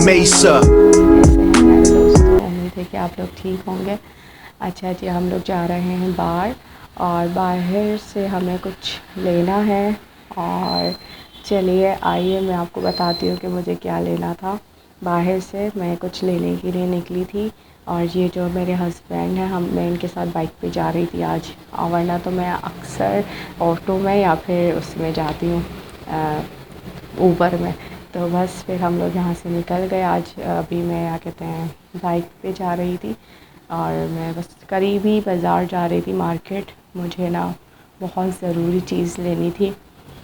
Mesa. कैसे हैं प्यारे दोस्तों, उम्मीद है कि आप लोग ठीक होंगे। अच्छा जी, हम लोग जा रहे हैं बाहर और बाहर से हमें कुछ लेना है। और चलिए आइए मैं आपको बताती हूँ कि मुझे क्या लेना था। बाहर से मैं कुछ लेने के लिए निकली थी और ये जो मेरे हस्बैंड हैं, मैं इनके साथ बाइक पे जा रही थी आज। और वरना तो मैं अक्सर ऑटो में या फिर उसमें जाती हूँ, ऊबर में। तो बस फिर हम लोग यहाँ से निकल गए। आज अभी मैं क्या कहते हैं बाइक पे जा रही थी और मैं बस करीब ही बाज़ार जा रही थी, मार्केट। मुझे ना बहुत ज़रूरी चीज़ लेनी थी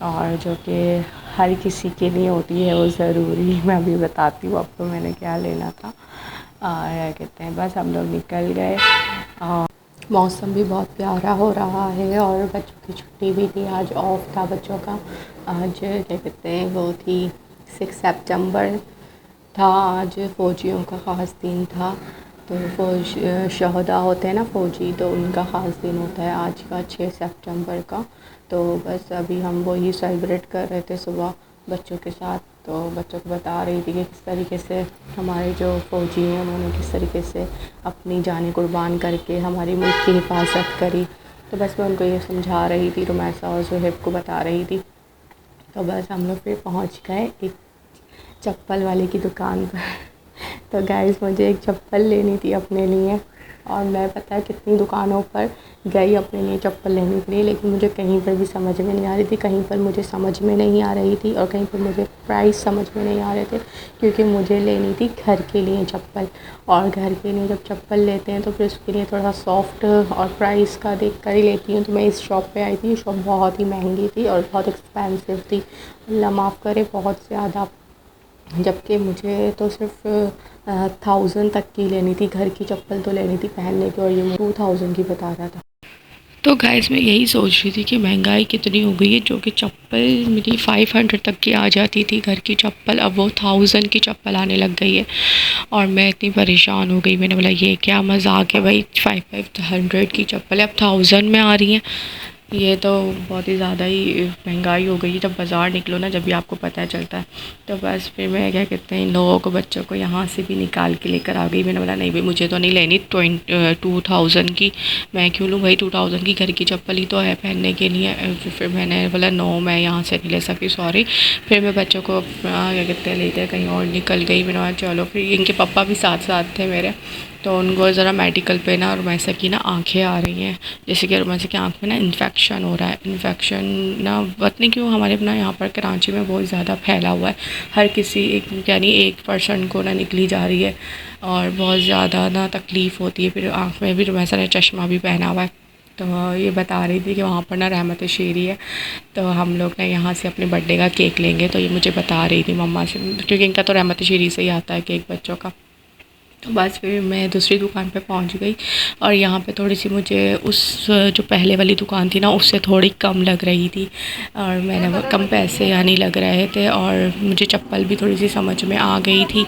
और जो कि हर किसी के लिए होती है वो ज़रूरी। मैं अभी बताती हूँ आपको मैंने क्या लेना था। और क्या कहते हैं बस हम लोग निकल गए। और मौसम भी बहुत प्यारा हो रहा है और बच्चों की छुट्टी भी थी, आज ऑफ था बच्चों का। आज क्या कहते हैं वो थी 6 सितंबर था। आज फ़ौजियों का ख़ास दिन था। तो शहदा होते हैं ना फ़ौजी, तो उनका ख़ास दिन होता है आज का 6 सितंबर का। तो बस अभी हम वही सेलिब्रेट कर रहे थे सुबह बच्चों के साथ। तो बच्चों को बता रही थी कि किस तरीके से हमारे जो फ़ौजी हैं उन्होंने किस तरीके से अपनी जानें कुर्बान करके हमारी मुल्क की हिफाजत करी। तो बस मैं उनको ये समझा रही थी, रुमैसा और ज़ुहैब को बता रही थी। तो बस हम लोग फिर पहुंच गए एक चप्पल वाले की दुकान पर। तो गाइस मुझे एक चप्पल लेनी थी अपने लिए और मैं पता है कितनी दुकानों पर गई अपने लिए चप्पल लेने के लिए, लेकिन मुझे कहीं पर भी समझ में नहीं आ रही थी। कहीं पर मुझे समझ में नहीं आ रही थी और कहीं पर मुझे प्राइस समझ में नहीं आ रहे थे, क्योंकि मुझे लेनी थी घर के लिए चप्पल। और घर के लिए जब चप्पल लेते हैं तो फिर उसके लिए थोड़ा सॉफ्ट और प्राइस का देख कर ही लेती हूँ। तो मैं इस शॉप पे आई थी। शॉप बहुत ही महंगी थी और बहुत एक्सपेंसिव थी, अल्लाह माफ़ करे बहुत ज़्यादा। जबकि मुझे तो सिर्फ 1000 तक की लेनी थी, घर की चप्पल तो लेनी थी पहनने की, और ये 2000 की बता रहा था। तो गाइस मैं यही सोच रही थी कि महंगाई कितनी हो गई है, जो कि चप्पल मेरी 500 तक की आ जाती थी घर की चप्पल, अब वो 1000 की चप्पल आने लग गई है। और मैं इतनी परेशान हो गई, मैंने बोला ये क्या मजाक है भाई, 500 की चप्पल अब 1000 में आ रही हैं। ये तो बहुत ही ज़्यादा ही महंगाई हो गई है। जब बाज़ार निकलो ना जब भी आपको पता चलता है। तो बस फिर मैं क्या कहते हैं इन लोगों को, बच्चों को यहाँ से भी निकाल के लेकर आ गई। मैंने बोला नहीं भाई मुझे तो नहीं लेनी 2000 की, मैं क्यों लूँ भाई 2000 की, घर की चप्पल ही तो है पहनने के लिए। फिर मैंने बोला नो मैं यहाँ से नहीं ले सकती, सॉरी। फिर मैं बच्चों को क्या कहते हैं लेकर कहीं और निकल गई। मैंने बोला चलो, फिर इनके पापा भी साथ साथ थे मेरे। तो उनको ज़रा मेडिकल पे ना रुमैसा की ना आँखें आ रही हैं, जैसे कि रुमैसा की आँख में ना इन्फेक्शन हो रहा है। इन्फेक्शन ना पता नहीं क्यों हमारे अपना यहाँ पर कराची में बहुत ज़्यादा फैला हुआ है। हर किसी यानी 1% को ना निकली जा रही है और बहुत ज़्यादा ना तकलीफ़ होती है। फिर आँख में भी रुमैसा ने चश्मा भी पहना हुआ है। तो ये बता रही थी कि वहाँ पर ना रहमत शेरी है, तो हम लोग ना यहाँ से अपने बर्थडे का केक लेंगे। तो ये मुझे बता रही थी मम्मा से, क्योंकि इनका तो रहमत शेरी से ही आता है केक बच्चों का। तो बस फिर मैं दूसरी दुकान पे पहुंच गई और यहाँ पे थोड़ी सी मुझे उस जो पहले वाली दुकान थी ना उससे थोड़ी कम लग रही थी, और मैंने वो कम पैसे यानी लग रहे थे, और मुझे चप्पल भी थोड़ी सी समझ में आ गई थी।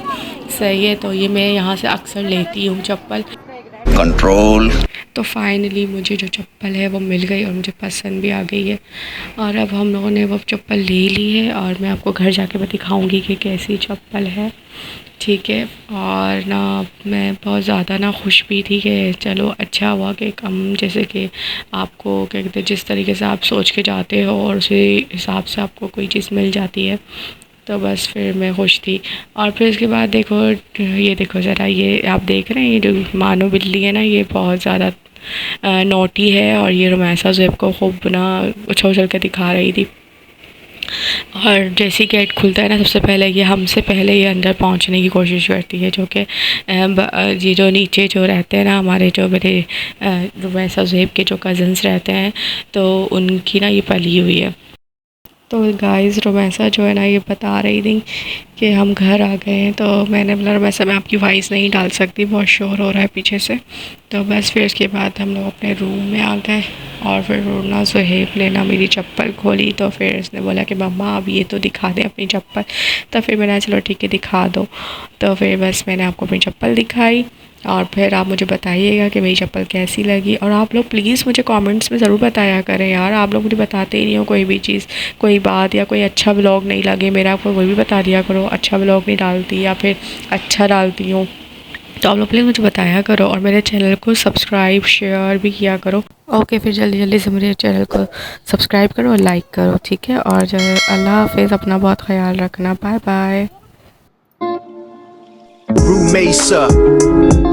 सही है, तो ये मैं यहाँ से अक्सर लेती हूँ चप्पल। Control. तो फाइनली मुझे जो चप्पल है वो मिल गई और मुझे पसंद भी आ गई है। और अब हम लोगों ने वो चप्पल ले ली है और मैं आपको घर जाके मैं दिखाऊंगी कि कैसी चप्पल है, ठीक है। और ना मैं बहुत ज़्यादा ना खुश भी थी कि चलो अच्छा हुआ कि कम, जैसे कि आपको क्या कहते हैं जिस तरीके से आप सोच के जाते हो और उसी हिसाब से आपको कोई चीज़ मिल जाती है। तो बस फिर मैं खुश थी। और फिर उसके बाद देखो, ये देखो ज़रा, ये आप देख रहे हैं ये जो मानो बिल्ली है ना, ये बहुत ज़्यादा नोटी है और ये रुमैसा ज़ुहैब को खूब ना उछल उछल के दिखा रही थी। और जैसे ही गेट खुलता है ना सबसे पहले ये हमसे पहले ये अंदर पहुंचने की कोशिश करती है, जो कि ये जो नीचे जो रहते हैं ना हमारे जो मेरे रुमैसा ज़ुहैब के जो कज़न्स रहते हैं, तो उनकी ना ये पली हुई है। तो गाइस रुमैसा जो है ना ये बता रही थी कि हम घर आ गए हैं। तो मैंने बोला रुमैसा मैं आपकी वॉइस नहीं डाल सकती, बहुत शोर हो रहा है पीछे से। तो बस फिर उसके बाद हम लोग अपने रूम में आ गए और फिर ना ज़ुहैब ने ना मेरी चप्पल खोली। तो फिर उसने बोला कि मम्मा अब ये तो दिखा दे अपनी चप्पल। तो फिर मैंने चलो ठीक है दिखा दो। तो फिर बस मैंने आपको अपनी चप्पल दिखाई और फिर आप मुझे बताइएगा कि मेरी चप्पल कैसी लगी। और आप लोग प्लीज़ मुझे कमेंट्स में ज़रूर बताया करें यार, आप लोग मुझे बताते ही नहीं हो कोई भी चीज़, कोई बात या कोई अच्छा व्लॉग नहीं लगे मेरा, आपको वही भी बता दिया करो, अच्छा व्लॉग नहीं डालती या फिर अच्छा डालती हूँ, तो आप लोग प्लीज़ मुझे बताया करो। और मेरे चैनल को सब्सक्राइब शेयर भी किया करो। ओके, फिर जल्दी जल्दी से मेरे चैनल को सब्सक्राइब करो और लाइक करो, ठीक है। और अल्लाह हाफिज़, अपना बहुत ख्याल रखना, बाय बाय। Roommate, sir.